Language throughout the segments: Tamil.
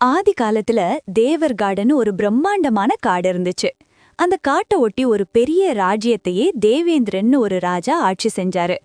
ஆதி காலத்துல தேவர் காடுன்னு ஒரு பிரம்மாண்டமான காடு இருந்துச்சு. அந்த காட்டை ஒட்டி ஒரு பெரிய ராஜ்யத்தையே தேவேந்திரன்னு ஒரு ராஜா ஆட்சி செஞ்சாரு.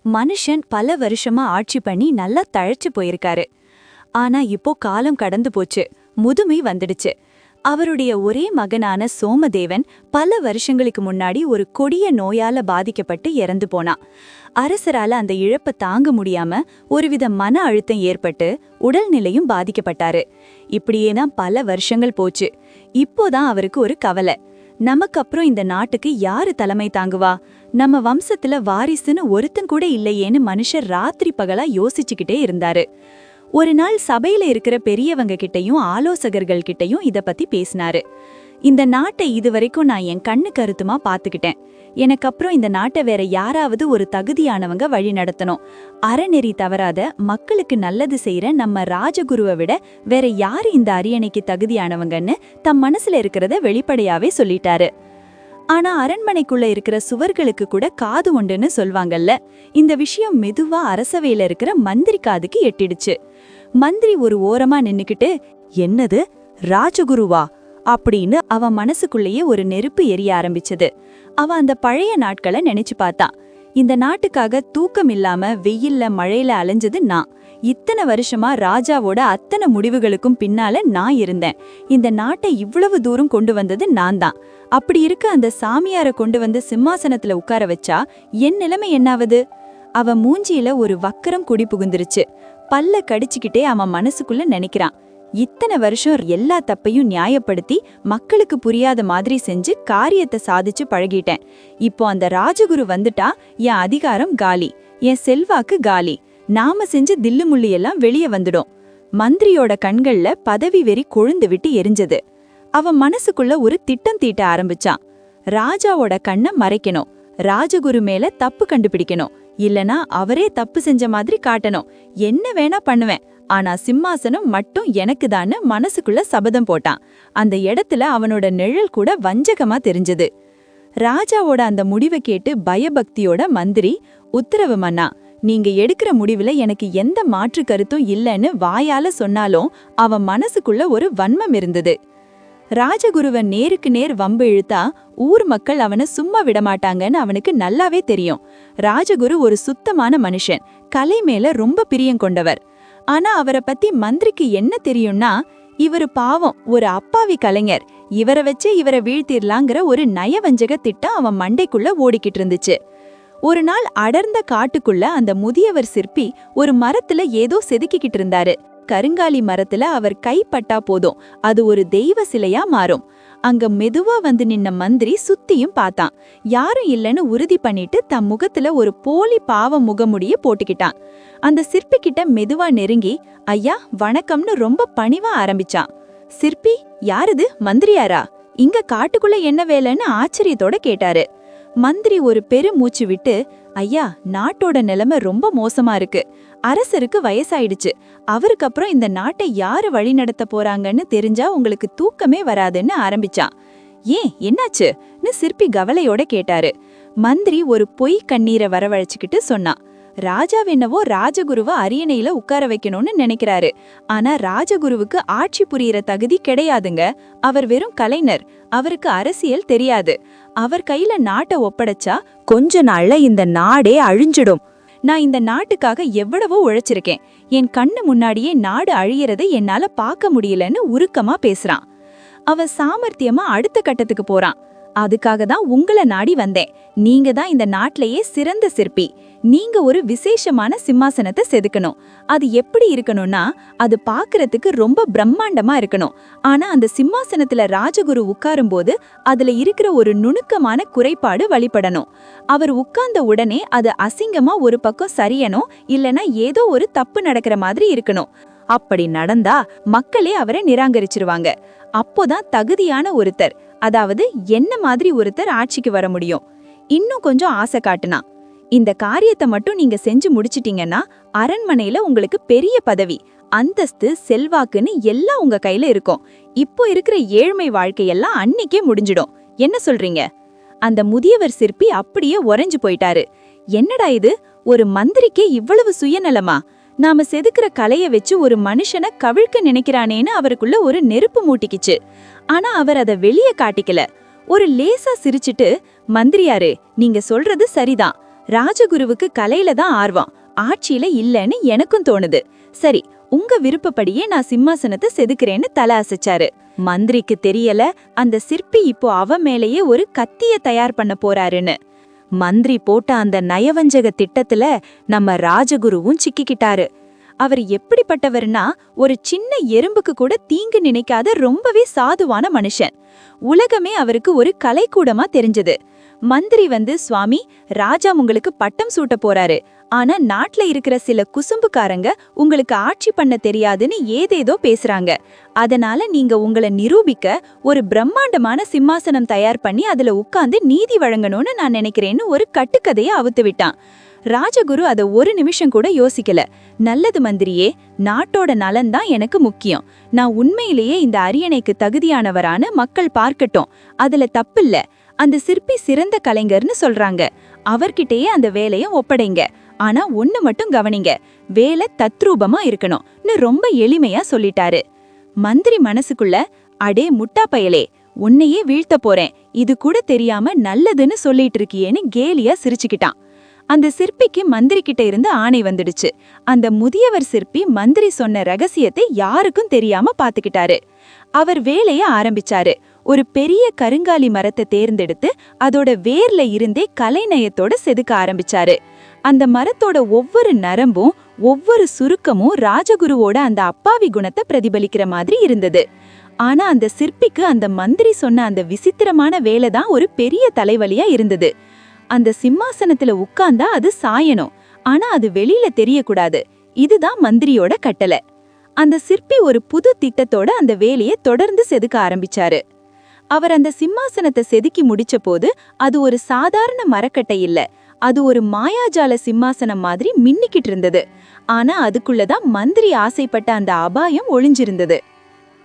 மனுஷன் பல வருஷமா ஆட்சி பண்ணி நல்லா தழைச்சு போயிருக்காரு. ஆனா இப்போ காலம் கடந்து போச்சு, முதுமை வந்துடுச்சு. அவருடைய ஒரே மகனான சோமதேவன் பல வருஷங்களுக்கு முன்னாடி ஒரு கொடிய நோயால பாதிக்கப்பட்டு இறந்து போனான். அரசரால அந்த இழப்பை தாங்க முடியாம ஒருவித மன அழுத்தம் ஏற்பட்டு உடல்நிலையும் பாதிக்கப்பட்டாரு. இப்படியேதான் பல வருஷங்கள் போச்சு. இப்போதான் அவருக்கு ஒரு கவலை. நமக்கு அப்புறம் இந்த நாட்டுக்கு யாரு தலைமை தாங்குவா? நம்ம வம்சத்துல வாரிசுன்னு ஒருத்தன் கூட இல்லையேன்னு மனுஷர் ராத்திரி பகலா யோசிச்சுக்கிட்டே இருந்தாரு. ஒரு நாள் சபையில இருக்கிற பெரியவங்க கிட்டையும் ஆலோசகர்கள் கிட்டையும் இத பத்தி பேசினாரு. இந்த நாட்டை இதுவரைக்கும் நான் என் கண்ணு கருத்துமா பாத்துக்கிட்டேன். எனக்கு அப்புறம் இந்த நாட்டை வேற யாராவது ஒரு தகுதியானவங்க வழி நடத்தணும். அறநெறி தவறாத மக்களுக்கு நல்லது செய்யற நம்ம ராஜகுருவை விட வேற யாரு இந்த அரியணைக்கு தகுதியானவங்கன்னு தம் மனசுல இருக்கிறத வெளிப்படையாவே சொல்லிட்டாரு. ஆனா அரண்மனைக்குள்ள இருக்கிற சுவர்களுக்கு கூட காது உண்டுன்னு சொல்வாங்கல்ல. இந்த விஷயம் மெதுவா அரசவையில இருக்கிற மந்திரி காதுக்கு எட்டிடுச்சு. மந்திரி ஒரு ஓரமா நின்னுக்கிட்டு, என்னது ராஜகுருவா அப்படின்னு அவன் மனசுக்குள்ளேயே ஒரு நெருப்பு எரிய ஆரம்பிச்சது. அவன் அந்த பழைய நாட்களை நினைச்சு பார்த்தான். இந்த நாட்டுக்காக தூக்கம் இல்லாம வெயில்ல மழையில அலைஞ்சது நான். இத்தனை வருஷமா ராஜாவோட அத்தனை முடிவுகளுக்கும் பின்னால நான் இருந்தேன். இந்த நாட்டை இவ்வளவு தூரம் கொண்டு வந்தது நான் தான். அப்படி இருக்க அந்த சாமியார கொண்டு வந்து சிம்மாசனத்துல உட்கார வச்சா என் நிலைமை என்னாவது? அவன் மூஞ்சியில ஒரு வக்கரம் குடி புகுந்துருச்சு. பல்ல கடிச்சுக்கிட்டே அவன் மனசுக்குள்ள நினைக்கிறான், இத்தனை வருஷம் எல்லா தப்பையும் நியாயப்படுத்தி மக்களுக்கு புரியாத மாதிரி செஞ்சு காரியத்தை சாதிச்சு பழகிட்டேன். இப்போ அந்த ராஜகுரு வந்துட்டா என் அதிகாரம் காலி, என் செல்வாக்கு காலி, நாம செஞ்ச தில்லுமுள்ளி எல்லாம் வெளியே வந்துடும். மந்திரியோட கண்கள்ல பதவி வெறி கொழுந்து விட்டு எரிஞ்சது. அவன் மனசுக்குள்ள ஒரு திட்டம் தீட்ட ஆரம்பிச்சான். ராஜாவோட கண்ணை மறைக்கணும், ராஜகுரு மேல தப்பு கண்டுபிடிக்கணும், இல்லனா அவரே தப்பு செஞ்ச மாதிரி காட்டணும். என்ன வேணா பண்ணுவேன், ஆனா சிம்மாசனம் மட்டும் எனக்குதான்னு மனசுக்குள்ள சபதம் போட்டான். அந்த இடத்துல அவனோட நிழல் கூட வஞ்சகமா தெரிஞ்சது. ராஜாவோட அந்த முடிவை கேட்டு பயபக்தியோட மந்திரி, உத்தரவு மன்னா, நீங்க எடுக்கிற முடிவுல எனக்கு எந்த மாற்று கருத்தும் இல்லைன்னு வாயால சொன்னாலும் அவன் மனசுக்குள்ள ஒரு வன்மம் இருந்தது. ராஜகுருவன் நேருக்கு நேர் வம்பு இழுத்தா ஊர் மக்கள் அவனை சும்மா விடமாட்டாங்கன்னு அவனுக்கு நல்லாவே தெரியும். ராஜகுரு ஒரு சுத்தமான மனுஷன், கலை மேல ரொம்ப பிரியம் கொண்டவர். ஆனா அவரை பத்தி மந்திரிக்கு என்ன தெரியும்னா, இவரு பாவம் ஒரு அப்பாவி கலைஞர், இவரை வச்சு இவரை வீழ்த்திடலாங்கிற ஒரு நயவஞ்சக திட்டம் அவன் மண்டைக்குள்ள ஓடிக்கிட்டு இருந்துச்சு. ஒரு நாள் அடர்ந்த காட்டுக்குள்ள அந்த முதியவர் சிற்பி ஒரு மரத்துல ஏதோ செதுக்கிக்கிட்டு இருந்தாரு. கருங்காலி மரத்துல அவர் கைப்பட்டா போதும் அது ஒரு தெய்வ சிலையா மாறும். அங்க மெதுவா வந்து நின்ன மந்திரி சுத்தியும் பார்த்தான். யாரும் இல்லைன்னு உறுதி பண்ணிட்டு தம் முகத்துல ஒரு போலி பாவ முகமுடிய போட்டுக்கிட்டான். அந்த சிற்பி கிட்ட மெதுவா நெருங்கி, ஐயா வணக்கம்னு ரொம்ப பணிவா ஆரம்பிச்சான். சிற்பி, யாருது, மந்திரியாரா? இங்க காட்டுக்குள்ள என்ன வேலைன்னு ஆச்சரியத்தோட கேட்டாரு. மந்திரி ஒரு பெரு மூச்சு விட்டு, ஐயா நாட்டோட நிலைமை ரொம்ப மோசமா இருக்கு. அரசருக்கு வயசாயிடுச்சு. அவருக்கு அப்புறம் இந்த நாட்டை யாரு வழி நடத்த போறாங்கன்னு தெரிஞ்சா உங்களுக்கு தூக்கமே வராதுன்னு ஆரம்பிச்சான். ஏன், என்னாச்சுன்னு சிற்பி கவலையோட கேட்டாரு. மந்திரி ஒரு பொய் கண்ணீரை வரவழைச்சுக்கிட்டு சொன்னான், ராஜாவென்னவோ ராஜகுருவை அரியணையில உட்கார வைக்கணும்னு நினைக்கிறாரு. ஆனா ராஜகுருவுக்கு ஆட்சி புரியிற தகுதி கிடையாதுங்க. அவர் வெறும் கலைஞர், அவருக்கு அரசியல் தெரியாது. அவர் கையில நாட்டை ஒப்படைச்சா கொஞ்ச நாள்ல இந்த நாடே அழிஞ்சிடும். நான் இந்த நாட்டுக்காக எவ்வளவோ உழைச்சிருக்கேன். என் கண்ணு முன்னாடியே நாடு அழியறதை என்னால பார்க்க முடியலன்னு உருக்கமா பேசுறான். அவன் சாமர்த்தியமா அடுத்த கட்டத்துக்கு போறான். அதுக்காக தான் உங்களை நாடி வந்தேன். நீங்க தான் இந்த நாட்டிலேயே சிறந்த சிற்பி. நீங்க ஒரு விசேஷமான சிம்மாசனத்தை செதுக்கணும். அது எப்படி இருக்கணும்னா, அது பாக்குறதுக்கு ரொம்ப பிரம்மாண்டமா இருக்கணும். ஆனா அந்த சிம்மாசனத்துல ராஜகுரு உட்காரும் போது அதுல இருக்கிற ஒரு நுணுக்கமான குறைபாடு வழிபடணும். அவர் உட்கார்ந்த உடனே அது அசிங்கமா ஒரு பக்கம் சரியணும், இல்லனா ஏதோ ஒரு தப்பு நடக்கிற மாதிரி இருக்கணும். அப்படி நடந்தா மக்களே அவரை நிராகரிச்சிருவாங்க. அப்போதான் தகுதியான ஒருத்தர், அதாவது என்ன மாதிரி ஒருத்தர் ஆட்சிக்கு வர முடியும். இன்னும் கொஞ்சம் ஆசை காட்டுனா, இந்த காரியத்தை மட்டும் நீங்க செஞ்சு முடிச்சிட்டீங்கன்னா அரண்மனையில உங்களுக்கு பெரிய பதவி, அந்தஸ்து, செல்வாக்குன்னு எல்லாம் உங்க கையில இருக்கும். இப்போ இருக்கிற ஏழ்மை வாழ்க்கையெல்லாம் அன்னைக்கே முடிஞ்சிடும். என்ன சொல்றீங்க? அந்த முதியவர் சிற்பி அப்படியே உறைஞ்சு போயிட்டாரு. என்னடா இது, ஒரு மந்திரிக்கே இவ்வளவு சுயநலமா? நாம செதுக்குற கலைய வச்சு ஒரு மனுஷனை கவிழ்க்க நினைக்கிறானேன்னு அவருக்குள்ள ஒரு நெருப்பு மூட்டிக்கிச்சு. ஆனா அவர் அத வெளிய காட்டிக்கல. ஒரு லேசா சிரிச்சிட்டு, மந்திரியாரே, நீங்க சொல்றது சரிதான். ராஜகுருவுக்கு கலையில தான் ஆர்வம், ஆட்சியில இல்லன்னு எனக்கும் தோணுது. சரி, உங்க விருப்பப்படியே நான் சிம்மாசனத்தை செதுக்குறேன்னு தலை அசைச்சாரு. மந்திரிக்கு தெரியல அந்த சிற்பி இப்போ அவ மேலேயே ஒரு கத்திய தயார் பண்ண போறாருன்னு. மந்திரி போட்ட அந்த நயவஞ்சக திட்டத்துல நம்ம ராஜகுருவும் சிக்கிக்கிட்டாரு. அவர் எப்படிப்பட்டவர்னா, ஒரு சின்ன எறும்புக்கு கூட தீங்கு நினைக்காத ரொம்பவே சாதுவான மனுஷன். உலகமே அவருக்கு ஒரு கலைக்கூடமா தெரிஞ்சது. மந்திரி வந்து, சுவாமி, ராஜா உங்களுக்கு பட்டம் சூட்ட போறாரு. ஆனா நாட்டுல இருக்கிற சில குசும்புக்காரங்க உங்களுக்கு ஆட்சி பண்ண தெரியாதுன்னு ஏதேதோ பேசுறாங்க. அதனால நீங்க உங்களை நிரூபிக்க ஒரு பிரம்மாண்டமான சிம்மாசனம் தயார் பண்ணி அதுல உட்கார்ந்து நீதி வழங்கணும்னு நான் நினைக்கிறேன்னு ஒரு கட்டுக்கதைய அவுத்து விட்டான். ராஜகுரு அத ஒரு நிமிஷம் கூட யோசிக்கல. நல்லது மந்திரியே, நாட்டோட நலன்தான் எனக்கு முக்கியம். நான் உண்மையிலேயே இந்த அரியணைக்கு தகுதியானவரான மக்கள் பார்க்கட்டும், அதுல தப்பில்ல. அந்த சிற்பி சிறந்த கலைஞர்னு சொல்றாங்க, அவர்கிட்டயே அந்த வேலைய ஒப்படைங்க. ஆனா ஒண்ணு மட்டும் கவனிங்க, வேலை தத்ரூபமா இருக்கணும்னு ரொம்ப எளிமையா சொல்லிட்டாரு. மந்திரி மனசுக்குள்ள, அடே முட்டா பயலே, உன்னையே வீழ்த்த போறேன், இது கூட தெரியாம நல்லதுன்னு சொல்லிட்டு இருக்கியேன்னு கேலியா சிரிச்சுக்கிட்டான். அந்த சிற்பிக்கு மந்திரி கிட்ட இருந்து ஆணை வந்துடுச்சு. அந்த முதியவர் சிற்பி மந்திரி சொன்ன ரகசியத்தை யாருக்கும் தெரியாம பாத்துக்கிட்டாரு. அவர் வேலைய ஆரம்பிச்சாரு. ஒரு பெரிய கருங்காலி மரத்தை தேர்ந்தெடுத்து அதோட வேர்ல இருந்தே கலைநயத்தோட செதுக்க ஆரம்பிச்சாரு. அந்த மரத்தோட ஒவ்வொரு நரம்பும் ஒவ்வொரு சுருக்கமும் ராஜகுருவோட அந்த அப்பாவி குணத்தை பிரதிபலிக்கிற மாதிரி இருந்தது. ஆனா அந்த சிற்பிக்கு அந்த மந்திரி சொன்ன அந்த விசித்திரமான வேலைதான் ஒரு பெரிய தலைவலியா இருந்தது. அந்த சிம்மாசனத்துல உட்கார்ந்தா அது சாயணும், ஆனா அது வெளியில தெரியக்கூடாது. இதுதான் மந்திரியோட கட்டளை. அந்த சிற்பி ஒரு புது திட்டத்தோட அந்த வேலையை தொடர்ந்து செதுக்க ஆரம்பிச்சாரு. அவர் அந்த சிம்மாசனத்தை செதுக்கி முடிச்ச போது அது ஒரு சாதாரண மரக்கட்டை இல்ல, அது ஒரு மாயாஜால சிம்மாசனம் மாதிரி மின்னிக்கிட்டு இருந்தது. ஆனா அதுக்குள்ளதான் மந்திரி ஆசைப்பட்ட அந்த அபாயம் ஒளிஞ்சிருந்தது.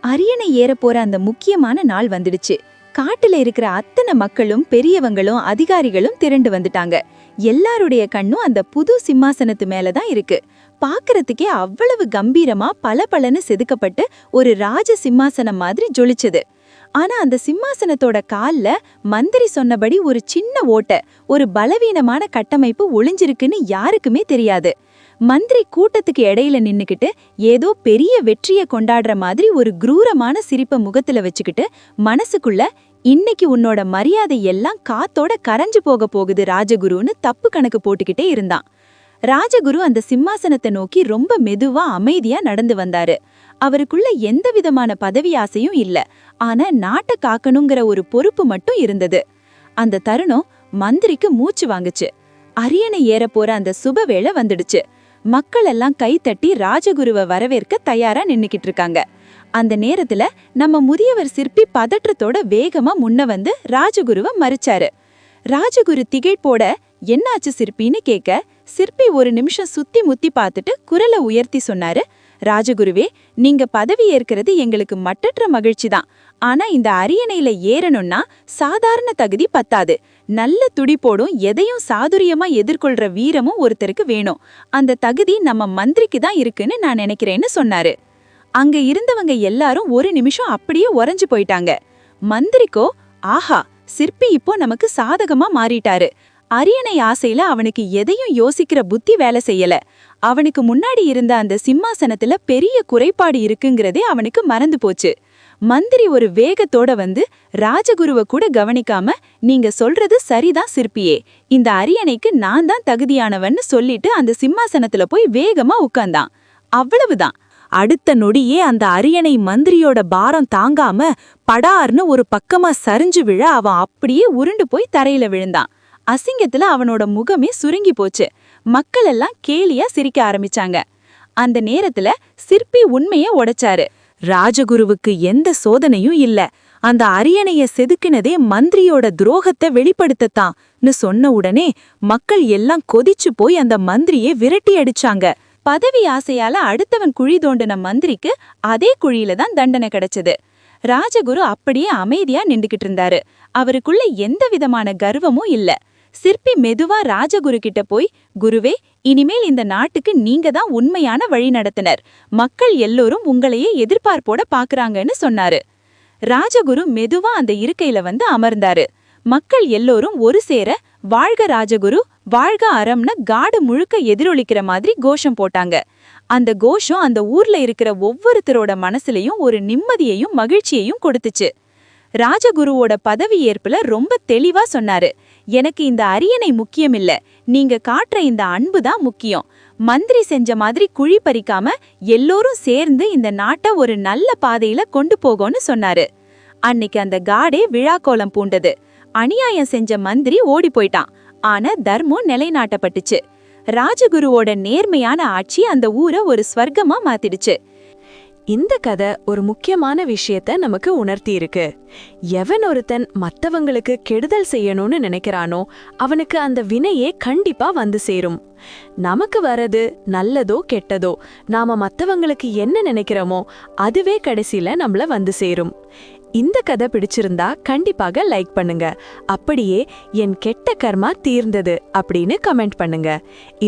அரியணை ஏற போற அந்த முக்கியமான நாள் வந்துடுச்சு. காட்டுல இருக்கிற அத்தனை மக்களும் பெரியவங்களும் அதிகாரிகளும் திரண்டு வந்துட்டாங்க. எல்லாருடைய கண்ணும் அந்த புது சிம்மாசனத்து மேலதான் இருக்கு. பாக்குறதுக்கே அவ்வளவு கம்பீரமா பளபளன்னு செதுக்கப்பட்டு ஒரு ராஜ சிம்மாசனம் மாதிரி ஜொலிச்சது. ஆனா அந்த சிம்மாசனத்தோட கால்ல மந்திரி சொன்னபடி ஒரு சின்ன ஓட்டை, ஒரு பலவீனமான கட்டமைப்பு ஒளிஞ்சிருக்குன்னு யாருக்குமே தெரியாது. மந்திரி கூட்டத்துக்கு இடையில நின்னுக்கிட்டு ஏதோ பெரிய வெற்றியை கொண்டாடுற மாதிரி ஒரு குரூரமான சிரிப்பை முகத்துல வச்சுக்கிட்டு மனசுக்குள்ள, இன்னைக்கு உன்னோட மரியாதை எல்லாம் காத்தோட கரைஞ்சு போக போகுது ராஜகுருன்னு தப்பு கணக்கு போட்டுக்கிட்டே இருந்தான். ராஜகுரு அந்த சிம்மாசனத்தை நோக்கி ரொம்ப மெதுவா அமைதியா நடந்து வந்தாரு. அவருக்குள்ள எந்த விதமான பதவி ஆசையும் இல்ல, ஆனா நாட்டை காக்கணுங்கிற ஒரு பொறுப்பு மட்டும் இருந்தது. அந்த தருணம் மந்திரிக்கு மூச்சு வாங்குச்சு. அரியணை ஏற போற அந்த சுபவேளை வந்துடுச்சு. மக்கள் எல்லாம் கை தட்டி ராஜகுருவை வரவேற்க தயாரா நின்னுக்கிட்டு இருக்காங்க. அந்த நேரத்துல நம்ம முதியவர் சிற்பி பதற்றத்தோட வேகமா முன்ன வந்து ராஜகுருவை மறிச்சாரு. ராஜகுரு திகைப்போட, என்னாச்சு சிற்பின்னு கேட்க, சிற்பி ஒரு நிமிஷம் சுத்தி முத்தி பார்த்துட்டு குரலை உயர்த்தி சொன்னாரு, ராஜகுருவே, நீங்க பதவி ஏற்கிறது எங்களுக்கு மட்டற்ற மகிழ்ச்சி தான். ஆனா இந்த அரியணையில ஏறணும்னா சாதாரண தகுதி பத்தாது. நல்ல துடிப்போடும் எதையும் சாதுரியமா எதிர்கொள்ற வீரமும் ஒருத்தருக்கு வேணும். அந்த தகுதி நம்ம மந்திரிக்கு தான் இருக்குன்னு நான் நினைக்கிறேன்னு சொன்னாரு. அங்க இருந்தவங்க எல்லாரும் ஒரு நிமிஷம் அப்படியே உறைஞ்சு போயிட்டாங்க. மந்திரிக்கோ, ஆஹா, சிற்பி இப்போ நமக்கு சாதகமா மாறிட்டாரு. அரியணை ஆசையில அவனுக்கு எதையும் யோசிக்கிற புத்தி வேலை செய்யல. அவனுக்கு முன்னாடி இருந்த அந்த சிம்மாசனத்துல பெரிய குறைபாடு இருக்குங்கிறதே அவனுக்கு மறந்து போச்சு. மந்திரி ஒரு வேகத்தோட வந்து ராஜகுருவை கூட கவனிக்காம, நீங்க சொல்றது சரிதான் சிற்பியே, இந்த அரியணைக்கு நான் தான் தகுதியானவன்னு சொல்லிட்டு அந்த சிம்மாசனத்துல போய் வேகமா உட்கார்ந்தான். அவ்வளவுதான். அடுத்த நொடியே அந்த அரியணை மந்திரியோட பாரம் தாங்காம படார்னு ஒரு பக்கமா சரிஞ்சு விழ அவன் அப்படியே உருண்டு போய் தரையில விழுந்தான். அசிங்கத்துல அவனோட முகமே சுருங்கி போச்சு. மக்கள் எல்லாம் கேலியா சிரிக்க ஆரம்பிச்சாங்க. அந்த நேரத்துல சிற்பி உண்மைய உடைச்சாரு. ராஜகுருவுக்கு எந்த சோதனையும் இல்ல, அந்த அரியணைய செதுக்கினதே மந்திரியோட துரோகத்தை வெளிப்படுத்தத்தான்னு சொன்ன உடனே மக்கள் எல்லாம் கொதிச்சு போய் அந்த மந்திரியை விரட்டி அடிச்சாங்க. பதவி ஆசையால அடுத்தவன் குழி தோண்டின மந்திரிக்கு அதே குழியில தான் தண்டனை கிடைச்சது. ராஜகுரு அப்படியே அமைதியா நின்றுகிட்டு இருந்தாரு. அவருக்குள்ள எந்த விதமான கர்வமும் இல்ல. சிற்பி மெதுவா ராஜகுரு கிட்ட போய், குருவே, இனிமேல் இந்த நாட்டுக்கு நீங்க தான் உண்மையான வழி நடத்துனர். மக்கள் எல்லோரும் உங்களையே எதிர்பார்ப்போட பாக்குறாங்கன்னு சொன்னாரு. ராஜகுரு மெதுவா அந்த இருக்கையில வந்து அமர்ந்தாரு. மக்கள் எல்லோரும் ஒரு சேர, வாழ்க ராஜகுரு, வாழ்க அறம்னு காடு முழுக்க எதிரொலிக்கிற மாதிரி கோஷம் போட்டாங்க. அந்த கோஷம் அந்த ஊர்ல இருக்கிற ஒவ்வொருத்தரோட மனசுலயும் ஒரு நிம்மதியையும் மகிழ்ச்சியையும் கொடுத்துச்சு. ராஜகுருவோட பதவி ஏற்புல ரொம்ப தெளிவா சொன்னாரு, எனக்கு இந்த அரியணை முக்கியமில்ல, நீங்க காட்டுற இந்த அன்பு தான் முக்கியம். மந்திரி செஞ்ச மாதிரி குழி பறிக்காம எல்லோரும் சேர்ந்து இந்த நாட்டை ஒரு நல்ல பாதையில கொண்டு போகோன்னு சொன்னாரு. அன்னைக்கு அந்த காடே விழாக்கோலம் பூண்டது. அநியாயம் செஞ்ச மந்திரி ஓடி போயிட்டான். ஆனா தர்மம் நிலைநாட்டப்பட்டுச்சு. ராஜகுருவோட நேர்மையான ஆட்சி அந்த ஊரை ஒரு ஸ்வர்க்கமா மாத்திடுச்சு. இந்த கதை ஒரு முக்கியமான விஷயத்த நமக்கு உணர்த்தி இருக்கு. எவன் ஒருத்தன் மத்தவங்களுக்கு கெடுதல் செய்யணும்னு நினைக்கிறானோ அவனுக்கு அந்த வினையே கண்டிப்பா வந்து சேரும். நமக்கு வரது நல்லதோ கெட்டதோ, நாம மத்தவங்களுக்கு என்ன நினைக்கிறோமோ அதுவே கடைசியில நம்மள வந்து சேரும். இந்த கதை பிடிச்சிருந்தா கண்டிப்பாக லைக் பண்ணுங்க. அப்படியே என் கெட்ட கர்மா தீர்ந்தது அப்படின்னு கமெண்ட் பண்ணுங்க.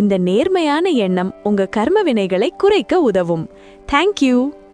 இந்த நேர்மையான எண்ணம் உங்க கர்ம வினைகளை குறைக்க உதவும். தேங்க்யூ.